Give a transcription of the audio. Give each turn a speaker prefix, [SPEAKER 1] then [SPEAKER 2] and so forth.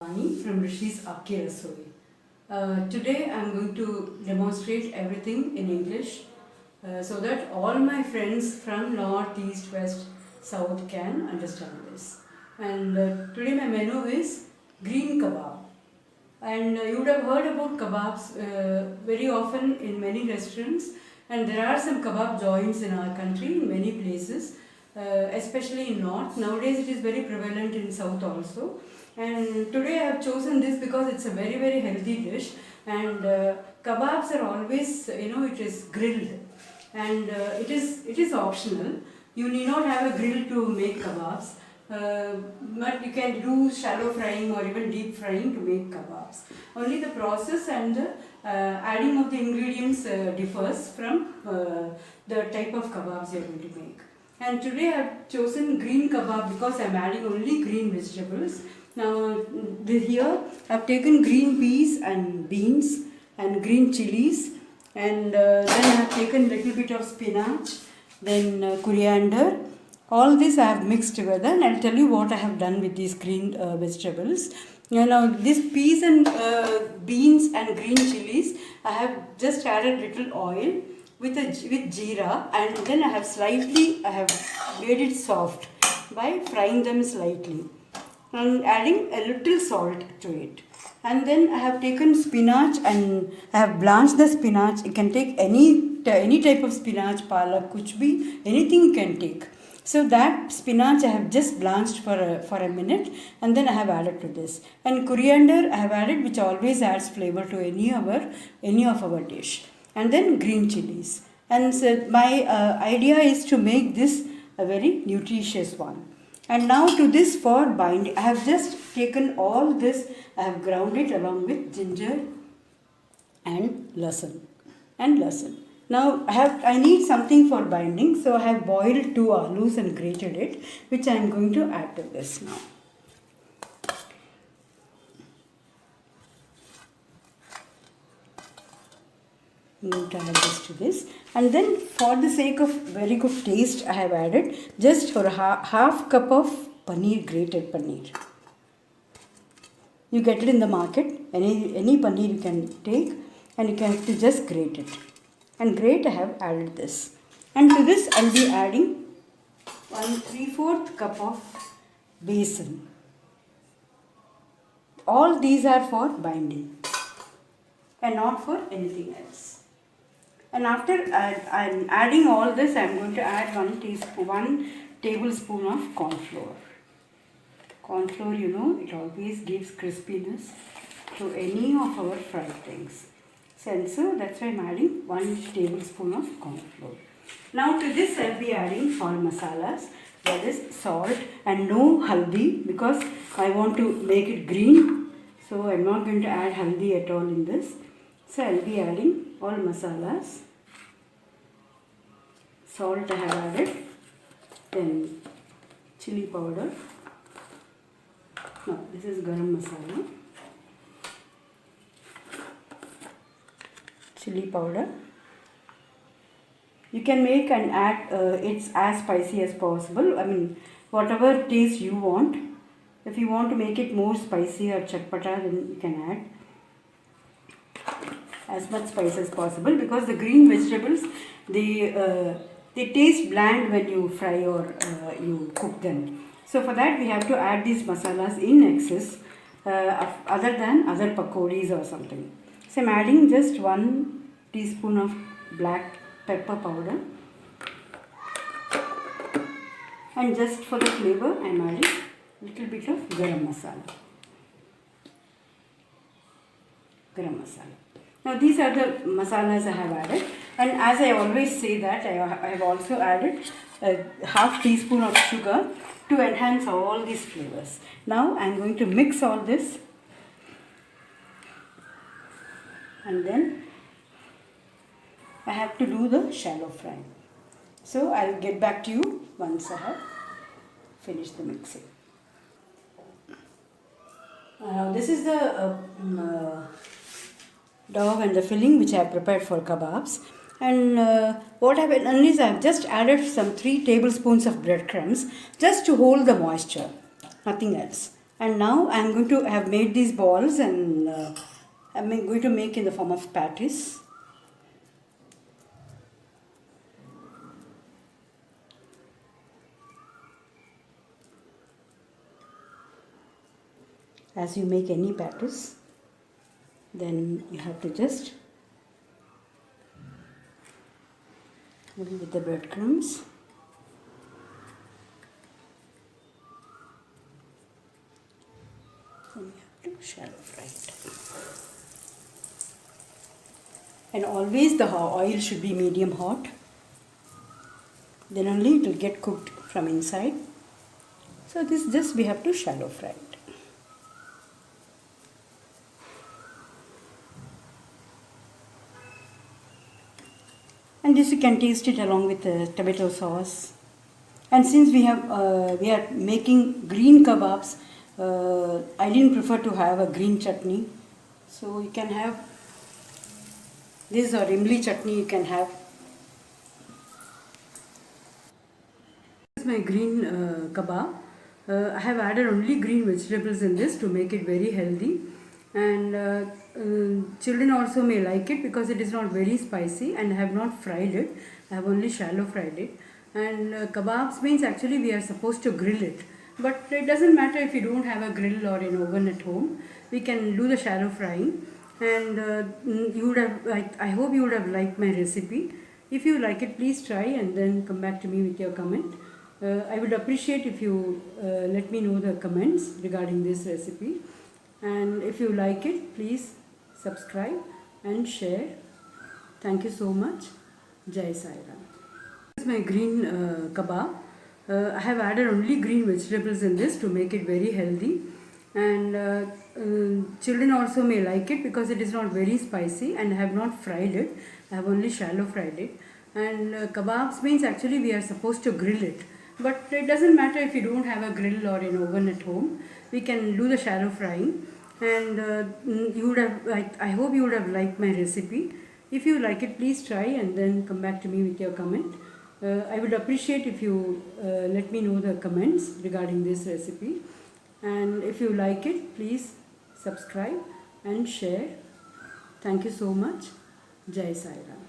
[SPEAKER 1] Vani from Rishi's Aapki Rasoi. Today I am going to demonstrate everything in English so that all my friends from north, east, west, south can understand this. And today my menu is green kebab. And you would have heard about kebabs very often in many restaurants, and there are some kebab joints in our country in many places, especially in north. Nowadays it is very prevalent in south also. And today I have chosen this because it's a very healthy dish, and kebabs are always, it is grilled, and it is optional. You need not have a grill to make kebabs. But you can do shallow frying or even deep frying to make kebabs. Only the process and the adding of the ingredients differs from the type of kebabs you are going to make. And today I have chosen green kebab because I am adding only green vegetables. Now here I have taken green peas and beans and green chilies, and then I have taken little bit of spinach, then coriander. All this I have mixed together, and I'll tell you what I have done with these green vegetables. Now these peas and beans and green chilies, I have just added little oil with jeera, and then I have made it soft by frying them slightly and adding a little salt to it. And then I have taken spinach and I have blanched the spinach. You can take any type of spinach, palak, kuch bhi, anything you can take. So that spinach I have just blanched for a minute, and then I have added to this. And coriander I have added, which always adds flavor to any of our dish. And then green chilies. And so my idea is to make this a very nutritious one. And now to this for binding, I have just taken all this, I have ground it along with ginger and lasan. Now I need something for binding, so I have boiled 2 alus and grated it, which I am going to add to this now. I'm going to add this to this, and then for the sake of very good taste, I have added just for half cup of paneer, grated paneer. You get it in the market, any paneer you can take, and you can have to just grate it. And grate, I have added this. And to this I will be adding 1/3 cup of besan. All these are for binding and not for anything else. And after I'm adding all this, I'm going to add 1 tablespoon of corn flour. Corn flour, it always gives crispiness to any of our fried things. So that's why I'm adding 1 tablespoon of corn flour. Now to this I'll be adding all masalas, that is salt and no haldi, because I want to make it green. So I'm not going to add haldi at all in this. So I'll be adding all masalas. Salt I have added, then chili powder. No, this is garam masala. Chili powder. You can make and add it's as spicy as possible. I mean, whatever taste you want. If you want to make it more spicy or chatpata, then you can add as much spice as possible, because the green vegetables, they taste bland when you fry or you cook them. So for that we have to add these masalas in excess, other than other pakodis or something. So I am adding just 1 teaspoon of black pepper powder, and just for the flavor I am adding little bit of garam masala. Now these are the masalas I have added, and as I always say that I have also added a half teaspoon of sugar to enhance all these flavors. Now I am going to mix all this, and then I have to do the shallow frying. So I will get back to you once I have finished the mixing. This is the dough and the filling which I have prepared for kebabs. And what I have done is I have just added some 3 tablespoons of breadcrumbs just to hold the moisture, nothing else. And now I am going to have made these balls, and I am going to make in the form of patties. As you make any patties, then you have to just with the breadcrumbs. And you have to shallow fry it. And always the oil should be medium hot. Then only it will get cooked from inside. So this just we have to shallow fry it. And this you can taste it along with tomato sauce. And since we are making green kebabs, I didn't prefer to have a green chutney. So you can have this or imli chutney you can have. This is my green kebab. I have added only green vegetables in this to make it very healthy. And children also may like it because it is not very spicy, and I have not fried it. I have only shallow fried it. And kebabs means actually we are supposed to grill it. But it doesn't matter if you don't have a grill or an oven at home. We can do the shallow frying. And you would have, I hope you would have liked my recipe. If you like it, please try and then come back to me with your comment. I would appreciate if you let me know the comments regarding this recipe. And if you like it, please subscribe and share. Thank you so much. Jai Sai Ram. This is my green kebab. I have added only green vegetables in this to make it very healthy. And children also may like it because it is not very spicy, and I have not fried it. I have only shallow fried it. And kebabs means actually we are supposed to grill it. But it doesn't matter if you don't have a grill or an oven at home. We can do the shallow frying. And you would have, I hope you would have liked my recipe. If you like it, please try and then come back to me with your comment. I would appreciate if you let me know the comments regarding this recipe. And if you like it, please subscribe and share. Thank you so much. Jai Sai Ram.